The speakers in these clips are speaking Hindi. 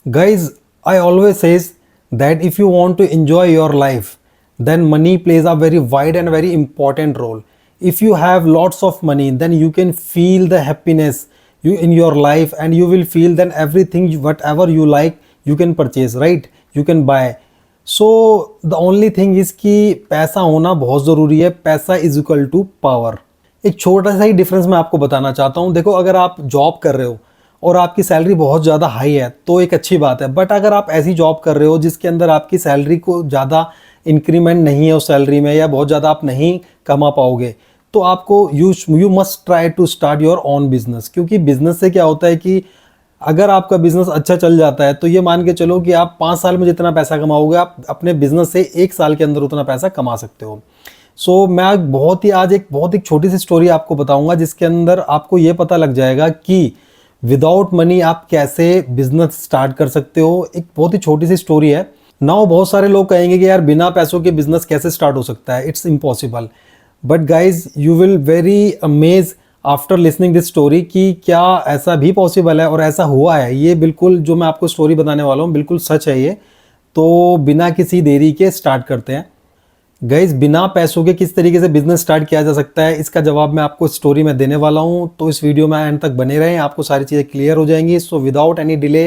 Guys, I always says that if you want to enjoy your life, then money plays a very wide and very important role. If you have lots of money, then you can feel the happiness you in your life, and you will feel then everything whatever you like you can purchase, right? You can buy. So the only thing is कि पैसा होना बहुत ज़रूरी है. पैसा इज इक्वल टू पावर. एक छोटा सा ही डिफरेंस मैं आपको बताना चाहता हूँ. देखो, अगर आप जॉब कर रहे हो और आपकी सैलरी बहुत ज़्यादा हाई है तो एक अच्छी बात है. बट अगर आप ऐसी जॉब कर रहे हो जिसके अंदर आपकी सैलरी को ज़्यादा इंक्रीमेंट नहीं है उस सैलरी में, या बहुत ज़्यादा आप नहीं कमा पाओगे, तो आपको you must try to start your own business. क्योंकि बिजनेस से क्या होता है कि अगर आपका बिजनेस अच्छा चल जाता है तो ये मान के चलो कि आप 5 साल में जितना पैसा कमाओगे आप अपने बिजनेस से 1 साल के अंदर उतना पैसा कमा सकते हो. सो मैं आज एक बहुत ही छोटी सी स्टोरी आपको बताऊंगा जिसके अंदर आपको ये पता लग जाएगा कि विदाउट मनी आप कैसे बिजनेस स्टार्ट कर सकते हो. एक बहुत ही छोटी सी स्टोरी है. नाउ बहुत सारे लोग कहेंगे कि यार बिना पैसों के बिजनेस कैसे स्टार्ट हो सकता है, it's impossible. But guys, you will very amaze after listening this story कि क्या ऐसा भी पॉसिबल है और ऐसा हुआ है. ये बिल्कुल जो मैं आपको स्टोरी बताने वाला हूँ बिल्कुल सच है ये. तो बिना किसी देरी के स्टार्ट करते हैं. गाइज, बिना पैसों के किस तरीके से बिजनेस स्टार्ट किया जा सकता है, इसका जवाब मैं आपको स्टोरी में देने वाला हूँ. तो इस वीडियो में एंड तक बने रहें, आपको सारी चीज़ें क्लियर हो जाएंगी. So without any delay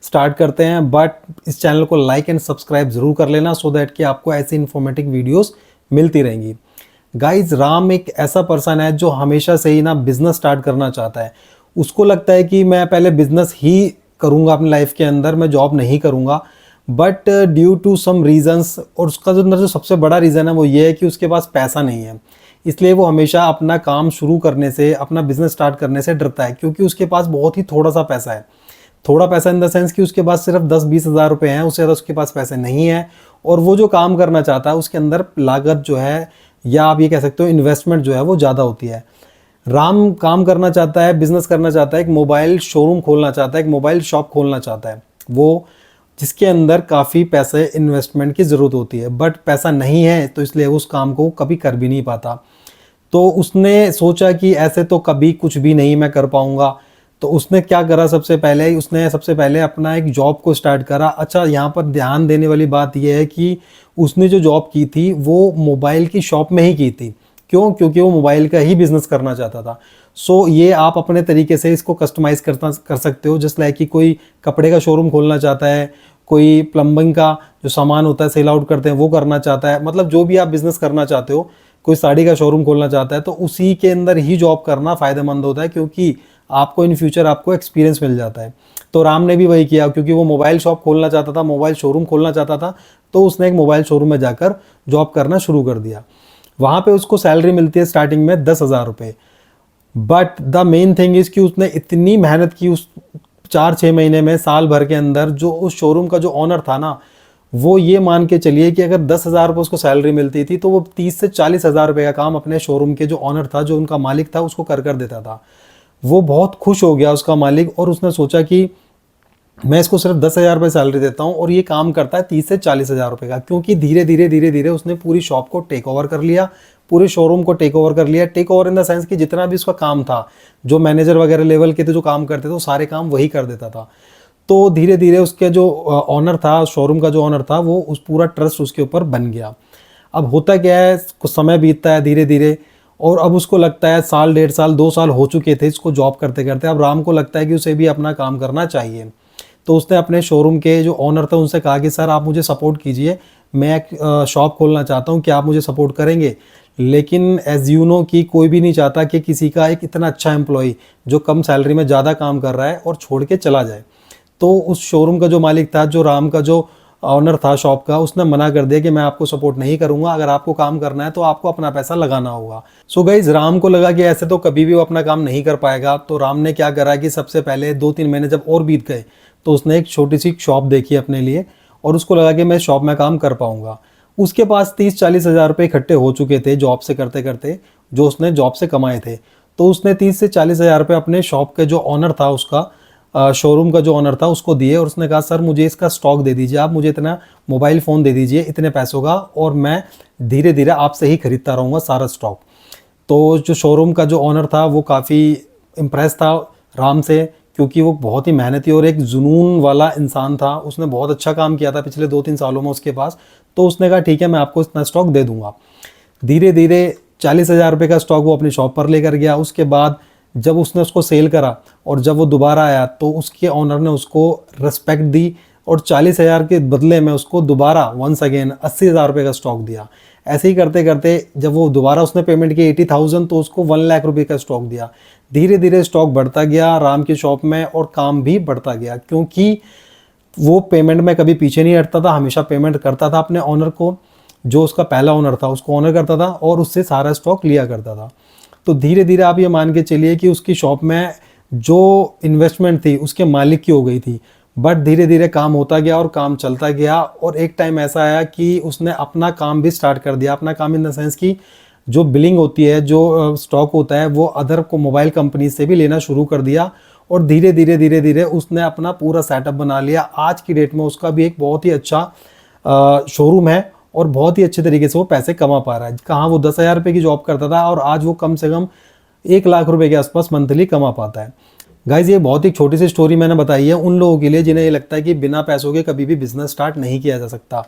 start करते हैं. बट इस चैनल को लाइक एंड सब्सक्राइब जरूर कर लेना सो दैट कि आपको ऐसी इन्फॉर्मेटिव वीडियोज़ मिलती रहेंगी. गाइज, राम एक ऐसा पर्सन है जो हमेशा से ही ना बिजनेस स्टार्ट करना चाहता है. उसको लगता है कि मैं पहले बिजनेस ही करूंगा अपनी लाइफ के अंदर, मैं जॉब नहीं करूंगा. But due to some reasons, और उसका जो सबसे बड़ा रीज़न है वो ये है कि उसके पास पैसा नहीं है. इसलिए वो हमेशा अपना काम शुरू करने से, अपना बिजनेस स्टार्ट करने से डरता है. क्योंकि उसके पास बहुत ही थोड़ा सा पैसा है. थोड़ा पैसा इन द सेंस कि उसके पास सिर्फ 10-20 हज़ार रुपये हैं, उससे ज़्यादा उसके पास पैसे नहीं है. और वो जो काम करना चाहता है उसके अंदर लागत जो है, या आप ये कह सकते हो इन्वेस्टमेंट जो है वो ज़्यादा होती है. राम काम करना चाहता है, बिजनेस करना चाहता है, एक मोबाइल शोरूम खोलना चाहता है, एक मोबाइल शॉप खोलना चाहता है, वो जिसके अंदर काफ़ी पैसे इन्वेस्टमेंट की ज़रूरत होती है. बट पैसा नहीं है तो इसलिए उस काम को कभी कर भी नहीं पाता. तो उसने सोचा कि ऐसे तो कभी कुछ भी नहीं मैं कर पाऊँगा. तो उसने क्या करा, सबसे पहले अपना एक जॉब को स्टार्ट करा. अच्छा, यहाँ पर ध्यान देने वाली बात यह है कि उसने जो जॉब की थी वो मोबाइल की शॉप में ही की थी. क्यों? क्योंकि वो मोबाइल का ही बिजनेस करना चाहता था. सो ये आप अपने तरीके से इसको कस्टमाइज़ कर सकते हो. जस्ट लाइक कि कोई कपड़े का शोरूम खोलना चाहता है, कोई प्लम्बिंग का जो सामान होता है सेल आउट करते हैं वो करना चाहता है. मतलब जो भी आप बिजनेस करना चाहते हो, कोई साड़ी का शोरूम खोलना चाहता है, तो उसी के अंदर ही जॉब करना फ़ायदेमंद होता है. क्योंकि आपको इन फ्यूचर आपको एक्सपीरियंस मिल जाता है. तो राम ने भी वही किया. क्योंकि वो मोबाइल शॉप खोलना चाहता था, मोबाइल शोरूम खोलना चाहता था, तो उसने एक मोबाइल शोरूम में जाकर जॉब करना शुरू कर दिया. वहाँ पे उसको सैलरी मिलती है स्टार्टिंग में 10,000 रुपये. But the main thing is कि उसने इतनी मेहनत की उस 4-6 महीने में, साल भर के अंदर. जो उस शोरूम का जो ऑनर था ना, वो ये मान के चलिए कि अगर 10,000 रुपये उसको सैलरी मिलती थी तो वो 30 से 40 हज़ार रुपये का काम अपने शोरूम के जो ऑनर था, जो उनका मालिक था, उसको कर देता था. वो बहुत खुश हो गया उसका मालिक, और उसने सोचा कि मैं इसको सिर्फ 10,000 रुपये सैलरी देता हूँ और ये काम करता है 30 से 40 हज़ार रुपये का. क्योंकि धीरे धीरे उसने पूरी शॉप को टेक ओवर कर लिया, पूरे शोरूम को टेक ओवर कर लिया. Take over in the sense कि जितना भी उसका काम था, जो मैनेजर वगैरह लेवल के थे जो काम करते थे, वो सारे काम वही कर देता था. तो धीरे धीरे उसके जो ऑनर था, शोरूम का जो ऑनर था, वो उस पूरा ट्रस्ट उसके ऊपर बन गया. अब होता क्या है, कुछ समय बीतता है धीरे धीरे, और अब उसको लगता है 1 साल, 1.5 साल, 2 साल हो चुके थे इसको जॉब करते करते. अब राम को लगता है कि उसे भी अपना काम करना चाहिए. तो उसने अपने शोरूम के जो ऑनर थे उनसे कहा कि सर आप मुझे सपोर्ट कीजिए, मैं एक शॉप खोलना चाहता हूँ, क्या आप मुझे सपोर्ट करेंगे? लेकिन एज यू नो कि कोई भी नहीं चाहता कि किसी का एक इतना अच्छा एम्प्लॉय जो कम सैलरी में ज़्यादा काम कर रहा है और छोड़ के चला जाए. तो उस शोरूम का जो मालिक था, जो राम का जो ऑनर था शॉप का, उसने मना कर दिया कि मैं आपको सपोर्ट नहीं करूंगा. अगर आपको काम करना है तो आपको अपना पैसा लगाना होगा. सो गाइज, राम को लगा कि ऐसे तो कभी भी वो अपना काम नहीं कर पाएगा. तो राम ने क्या करा कि सबसे पहले 2-3 महीने जब और बीत गए तो उसने एक छोटी सी शॉप देखी अपने लिए, और उसको लगा कि मैं शॉप में काम कर पाऊंगा. उसके पास 30-40 हज़ार रुपये इकट्ठे हो चुके थे जॉब से करते करते, जो उसने जॉब से कमाए थे. तो उसने 30 से 40 हज़ार रुपये अपने शॉप के जो ऑनर था, उसका शोरूम का जो ऑनर था, उसको दिए. और उसने कहा सर मुझे इसका स्टॉक दे दीजिए, आप मुझे इतना मोबाइल फ़ोन दे दीजिए इतने पैसों का, और मैं धीरे धीरे आपसे ही खरीदता रहूँगा सारा स्टॉक. तो जो शोरूम का जो ऑनर था वो काफ़ी इम्प्रेस था राम से, क्योंकि वो बहुत ही मेहनती और एक जुनून वाला इंसान था। उसने बहुत अच्छा काम किया था पिछले 2-3 सालों में उसके पास। तो उसने कहा ठीक है मैं आपको इतना स्टॉक दे दूंगा। धीरे धीरे 40,000 रुपये का स्टॉक वो अपनी शॉप पर लेकर गया। उसके बाद जब उसने उसको सेल करा और जब वो दोबारा आया तो उसके ऑनर ने उसको रिस्पेक्ट दी और 40,000 के बदले में उसको दोबारा वंस अगेन 80,000 रुपये का स्टॉक दिया। ऐसे ही करते करते जब वो दोबारा उसने पेमेंट की 80,000 तो उसको 1 लाख रुपये का स्टॉक दिया। धीरे धीरे स्टॉक बढ़ता गया राम की शॉप में और काम भी बढ़ता गया, क्योंकि वो पेमेंट में कभी पीछे नहीं हटता था, हमेशा पेमेंट करता था अपने ऑनर को। जो उसका पहला ओनर था उसको ऑनर करता था और उससे सारा स्टॉक लिया करता था। तो धीरे धीरे आप ये मान के चलिए कि उसकी शॉप में जो इन्वेस्टमेंट थी उसके मालिक की हो गई थी। बट धीरे धीरे काम होता गया और काम चलता गया और एक टाइम ऐसा आया कि उसने अपना काम भी स्टार्ट कर दिया। अपना काम इन द सेंस की जो बिलिंग होती है, जो स्टॉक होता है, वो अदर को मोबाइल कंपनी से भी लेना शुरू कर दिया और धीरे धीरे उसने अपना पूरा सेटअप बना लिया। आज की डेट में उसका भी एक बहुत ही अच्छा शोरूम है और बहुत ही अच्छे तरीके से वो पैसे कमा पा रहा है। कहाँ वो 10,000 रुपये की जॉब करता था और आज वो कम से कम 1 लाख रुपए के आसपास मंथली कमा पाता है। गाइज ये बहुत ही छोटी सी स्टोरी मैंने बताई है उन लोगों के लिए जिन्हें ये लगता है कि बिना पैसों के कभी भी बिजनेस स्टार्ट नहीं किया जा सकता।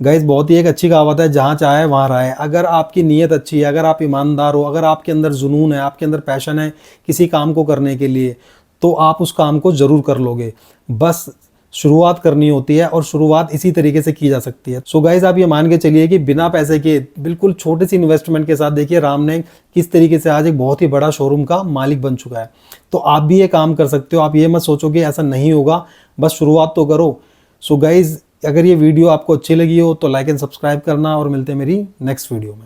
गाइज बहुत ही एक अच्छी कहावत है, जहाँ चाहे वहाँ राहे। अगर आपकी नीयत अच्छी है, अगर आप ईमानदार हो, अगर आपके अंदर जुनून है, आपके अंदर पैशन है किसी काम को करने के लिए, तो आप उस काम को ज़रूर कर लोगे। बस शुरुआत करनी होती है और शुरुआत इसी तरीके से की जा सकती है। सो गाइज आप ये मान के चलिए कि बिना पैसे के बिल्कुल छोटी सी इन्वेस्टमेंट के साथ देखिए राम ने किस तरीके से आज एक बहुत ही बड़ा शोरूम का मालिक बन चुका है। तो आप भी ये काम कर सकते हो। आप ये मत सोचो कि ऐसा नहीं होगा, बस शुरुआत तो करो। सो गाइज अगर ये वीडियो आपको अच्छी लगी हो तो लाइक एंड सब्सक्राइब करना और मिलते हैं मेरी नेक्स्ट वीडियो में।